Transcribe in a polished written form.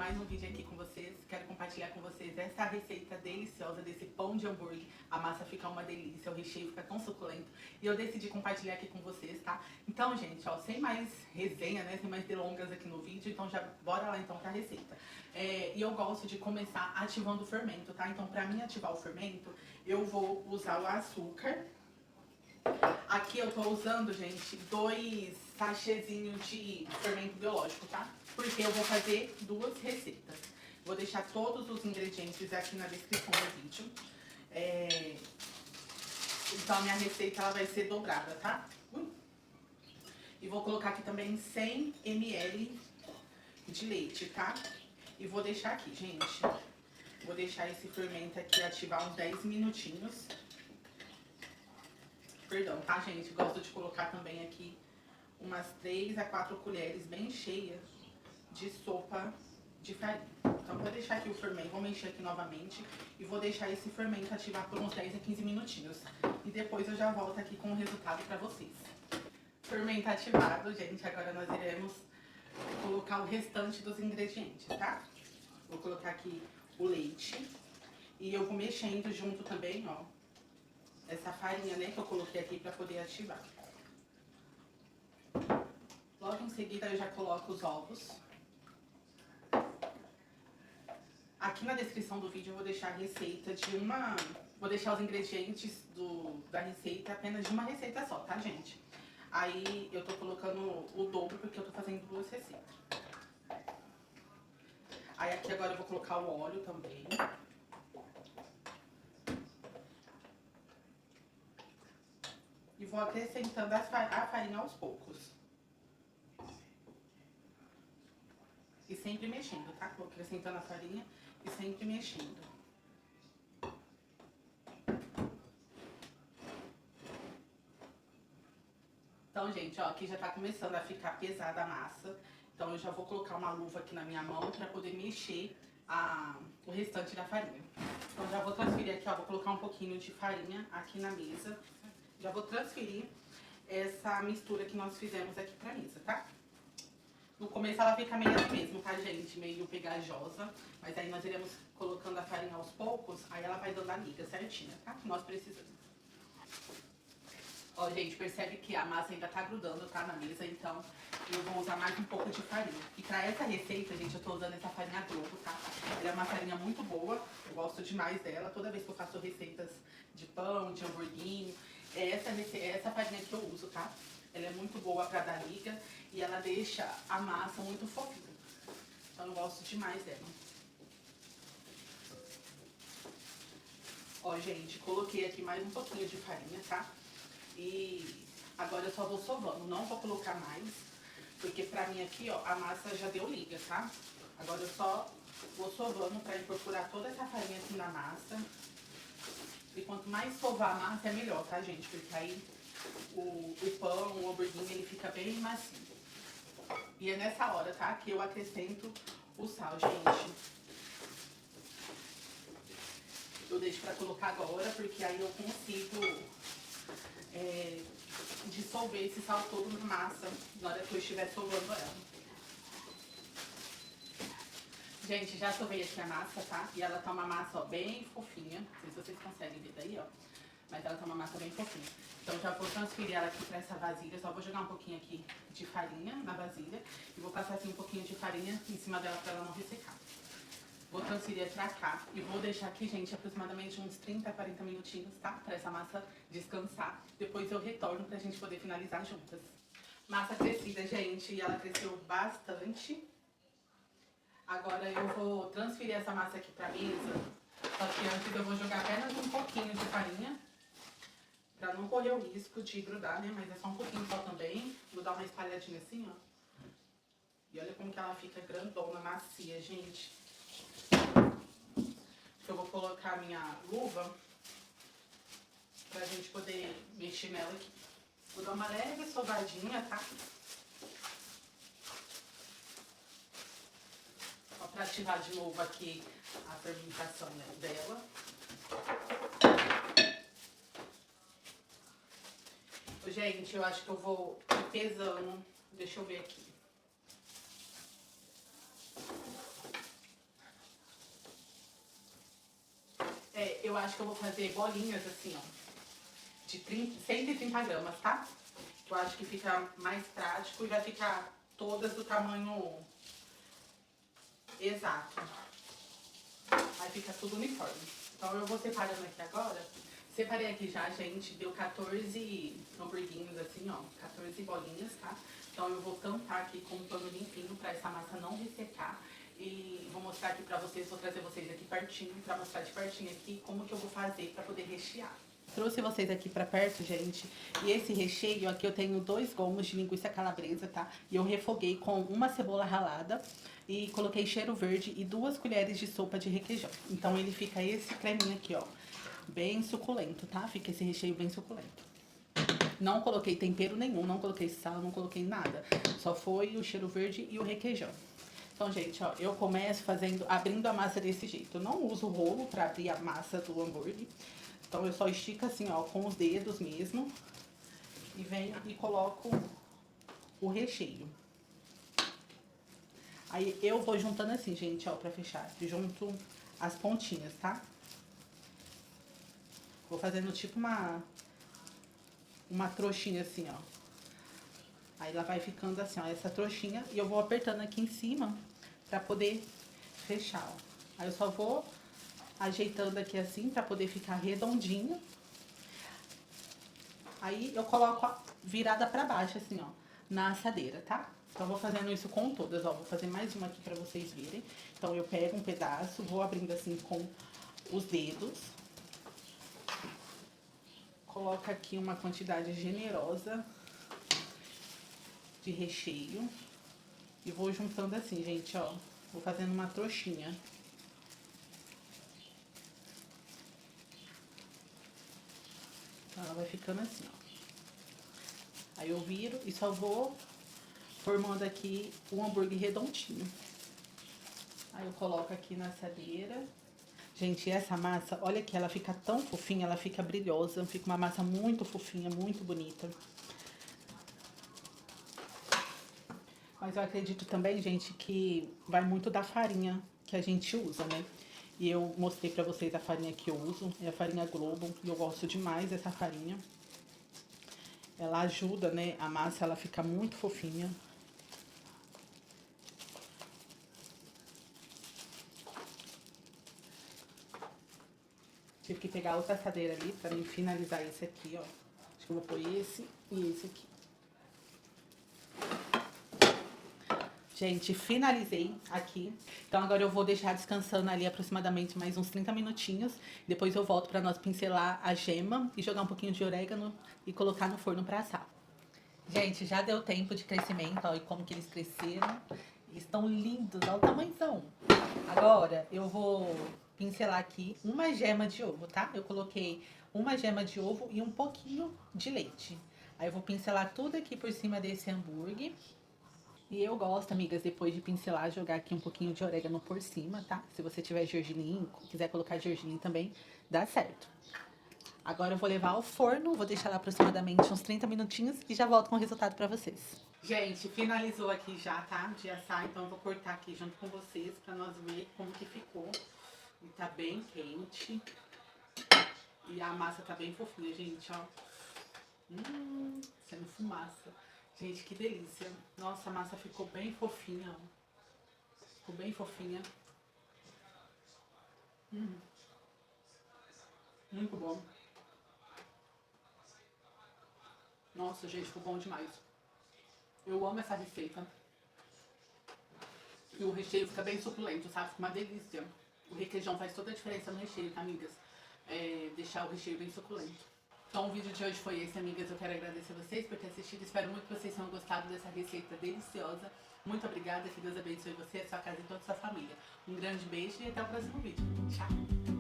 mais um vídeo aqui com vocês. Quero compartilhar com vocês essa receita deliciosa desse pão de hambúrguer. A massa fica uma delícia, o recheio fica tão suculento. E eu decidi compartilhar aqui com vocês, tá? Então, gente, ó, sem mais resenha, né? Sem mais delongas aqui no vídeo. Então, já bora lá então pra receita. E eu gosto de começar ativando o fermento, tá? Então, pra mim ativar o fermento, eu vou usar o açúcar. Aqui eu tô usando, gente, 2 sachêzinhos de fermento biológico, tá? Porque eu vou fazer 2 receitas. Vou deixar todos os ingredientes aqui na descrição do vídeo. Então a minha receita ela vai ser dobrada, tá? E vou colocar aqui também 100 ml de leite, tá? E vou deixar aqui, gente. Vou deixar esse fermento aqui ativar uns 10 minutinhos. Perdão, tá, gente? Gosto de colocar também aqui umas 3 a 4 colheres bem cheias de sopa de farinha. Então, vou deixar aqui o fermento, vou mexer aqui novamente e vou deixar esse fermento ativar por uns 10 a 15 minutinhos. E depois eu já volto aqui com o resultado pra vocês. Fermento ativado, gente. Agora nós iremos colocar o restante dos ingredientes, tá? Vou colocar aqui o leite e eu vou mexendo junto também, ó, essa farinha, né, que eu coloquei aqui pra poder ativar. Logo em seguida eu já coloco os ovos. Aqui na descrição do vídeo eu vou deixar a receita de uma... Vou deixar os ingredientes da receita apenas de uma receita só, tá, gente? Aí eu tô colocando o dobro porque eu tô fazendo 2 receitas. Aí aqui agora eu vou colocar o óleo também. E vou acrescentando a farinha aos poucos. E sempre mexendo, tá? Vou acrescentando a farinha e sempre mexendo. Então, gente, ó, aqui já tá começando a ficar pesada a massa. Então, eu já vou colocar uma luva aqui na minha mão pra poder mexer o restante da farinha. Então, já vou transferir aqui, ó, vou colocar um pouquinho de farinha aqui na mesa. Já vou transferir essa mistura que nós fizemos aqui pra mesa, tá? No começo ela fica meio assim mesmo, tá, gente? Meio pegajosa. Mas aí nós iremos colocando a farinha aos poucos, aí ela vai dando a miga certinha, tá? Que nós precisamos. Ó, gente, percebe que a massa ainda tá grudando, tá, na mesa, então eu vou usar mais um pouco de farinha. E pra essa receita, gente, eu tô usando essa farinha Globo, tá? Ela é uma farinha muito boa, eu gosto demais dela. Toda vez que eu faço receitas de pão, de hamburguinho, é essa farinha que eu uso, tá? Ela é muito boa pra dar liga e ela deixa a massa muito fofinha. Então eu gosto demais dela. Ó, gente, coloquei aqui mais um pouquinho de farinha, tá? E agora eu só vou sovando, não vou colocar mais, porque pra mim aqui, ó, a massa já deu liga, tá? Agora eu só vou sovando pra incorporar toda essa farinha aqui na massa. E quanto mais sovar a massa é melhor, tá, gente? Porque aí o pão, o hamburguinho, ele fica bem macio. E é nessa hora, tá, que eu acrescento o sal, gente. Eu deixo pra colocar agora, porque aí eu consigo dissolver esse sal todo na massa na hora que eu estiver sovando ela. Gente, já sovei aqui a massa, tá? E ela tá uma massa, ó, bem fofinha. Não sei se vocês conseguem ver daí, ó. Mas ela tá uma massa bem fofinha. Então já vou transferir ela aqui pra essa vasilha. Só vou jogar um pouquinho aqui de farinha na vasilha. E vou passar assim um pouquinho de farinha em cima dela pra ela não ressecar. Vou transferir pra cá e vou deixar aqui, gente, aproximadamente uns 30 a 40 minutinhos, tá? Pra essa massa descansar. Depois eu retorno pra gente poder finalizar juntas. Massa crescida, gente, e ela cresceu bastante. Agora eu vou transferir essa massa aqui pra mesa. Só que antes eu vou jogar apenas um pouquinho de farinha. Pra não correr o risco de grudar, né? Mas é só um pouquinho só também. Vou dar uma espalhadinha assim, ó. E olha como que ela fica grandona, macia, gente. Eu vou colocar a minha luva pra gente poder mexer nela aqui. Vou dar uma leve sovadinha, tá? Só pra ativar de novo aqui a fermentação, né, dela. Gente, eu acho que eu vou ir pesando. Deixa eu ver aqui. eu acho que eu vou fazer bolinhas assim, ó, de 130 gramas, tá? Eu acho que fica mais prático e vai ficar todas do tamanho exato. Aí fica tudo uniforme. Então eu vou separando aqui agora. Separei aqui já, gente, deu 14 hamburguinhos assim, ó, 14 bolinhas, tá? Então eu vou tampar aqui com um pano limpinho pra essa massa não ressecar. E vou mostrar aqui pra vocês, vou trazer vocês aqui pertinho, pra mostrar de pertinho aqui como que eu vou fazer pra poder rechear. Trouxe vocês aqui pra perto, gente, e esse recheio aqui eu tenho 2 gomos de linguiça calabresa, tá? E eu refoguei com uma cebola ralada e coloquei cheiro verde e 2 colheres de sopa de requeijão. Então ele fica esse creminho aqui, ó, bem suculento, tá? Fica esse recheio bem suculento. Não coloquei tempero nenhum, não coloquei sal, não coloquei nada. Só foi o cheiro verde e o requeijão. Então, gente, ó, eu começo abrindo a massa desse jeito. Eu não uso rolo pra abrir a massa do hambúrguer. Então, eu só estico assim, ó, com os dedos mesmo. E venho e coloco o recheio. Aí, eu vou juntando assim, gente, ó, pra fechar. Junto as pontinhas, tá? Vou fazendo tipo uma trouxinha assim, ó. Aí ela vai ficando assim, ó, essa trouxinha. E eu vou apertando aqui em cima pra poder fechar, ó. Aí eu só vou ajeitando aqui assim pra poder ficar redondinho. Aí eu coloco a virada pra baixo assim, ó, na assadeira, tá? Então eu vou fazendo isso com todas, ó. Vou fazer mais uma aqui pra vocês verem. Então eu pego um pedaço, vou abrindo assim com os dedos. Coloco aqui uma quantidade generosa de recheio. E vou juntando assim, gente, ó. Vou fazendo uma trouxinha. Então, ela vai ficando assim, ó. Aí eu viro e só vou formando aqui o hambúrguer redondinho. Aí eu coloco aqui na assadeira. Gente, essa massa, olha que ela fica tão fofinha, ela fica brilhosa. Fica uma massa muito fofinha, muito bonita. Mas eu acredito também, gente, que vai muito da farinha que a gente usa, né? E eu mostrei pra vocês a farinha que eu uso, é a farinha Globo, e eu gosto demais dessa farinha. Ela ajuda, né? A massa, ela fica muito fofinha. Tive que pegar outra assadeira ali pra mim finalizar esse aqui, ó. Acho que eu vou pôr esse e esse aqui. Gente, finalizei aqui. Então agora eu vou deixar descansando ali aproximadamente mais uns 30 minutinhos. Depois eu volto pra nós pincelar a gema e jogar um pouquinho de orégano e colocar no forno pra assar. Gente, já deu tempo de crescimento, ó, e como que eles cresceram. Eles estão lindos, olha o tamanhozão. Agora eu vou pincelar aqui uma gema de ovo, tá? Eu coloquei uma gema de ovo e um pouquinho de leite. Aí eu vou pincelar tudo aqui por cima desse hambúrguer. E eu gosto, amigas, depois de pincelar, jogar aqui um pouquinho de orégano por cima, tá? Se você tiver gergelim, quiser colocar gergelim também, dá certo. Agora eu vou levar ao forno, vou deixar lá aproximadamente uns 30 minutinhos e já volto com o resultado pra vocês. Gente, finalizou aqui já, tá? De assar, então eu vou cortar aqui junto com vocês pra nós ver como que ficou. E tá bem quente. E a massa tá bem fofinha, gente, ó. Sendo fumaça. Gente, que delícia. Nossa, a massa ficou bem fofinha, ó. Ficou bem fofinha. Muito bom. Nossa, gente, ficou bom demais. Eu amo essa receita. E o recheio fica bem suculento, sabe? Fica uma delícia. O requeijão faz toda a diferença no recheio, tá, amigas? Deixar o recheio bem suculento. Então o vídeo de hoje foi esse, amigas. Eu quero agradecer vocês por ter assistido. Espero muito que vocês tenham gostado dessa receita deliciosa. Muito obrigada, que Deus abençoe você, a sua casa e toda a sua família. Um grande beijo e até o próximo vídeo. Tchau!